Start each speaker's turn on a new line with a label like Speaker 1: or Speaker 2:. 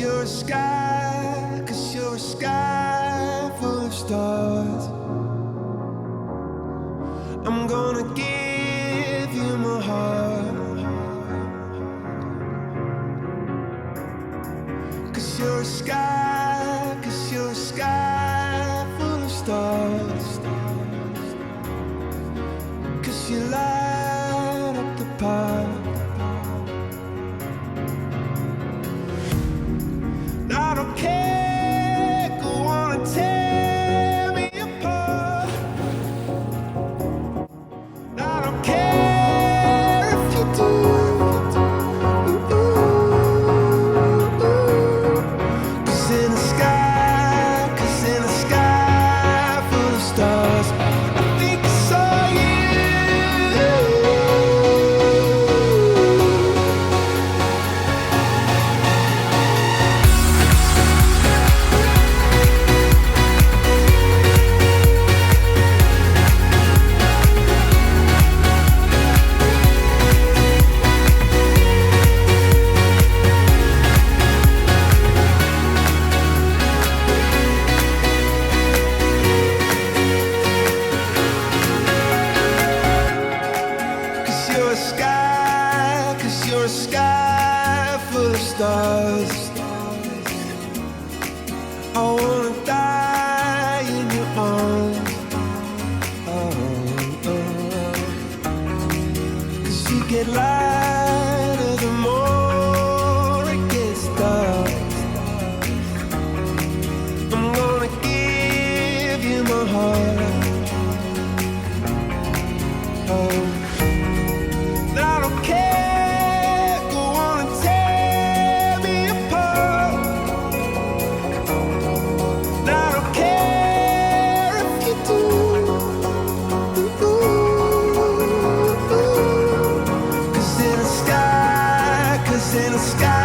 Speaker 1: you're a sky, 'cause you're a sky full of stars. I'm gonna give you my heart, 'cause you're a sky, 'cause you're a sky full of stars. 'Cause you light up the park. I don't care, go on and tear me apart. I don't care if you do. Cause in the sky, 'cause in the sky full of stars, I think I saw you. You're a sky full of stars. I wanna die in your arms. Oh, oh. 'Cause you get lighter the more it gets dark. I'm gonna give you my heart. Oh, I don't care. In the sky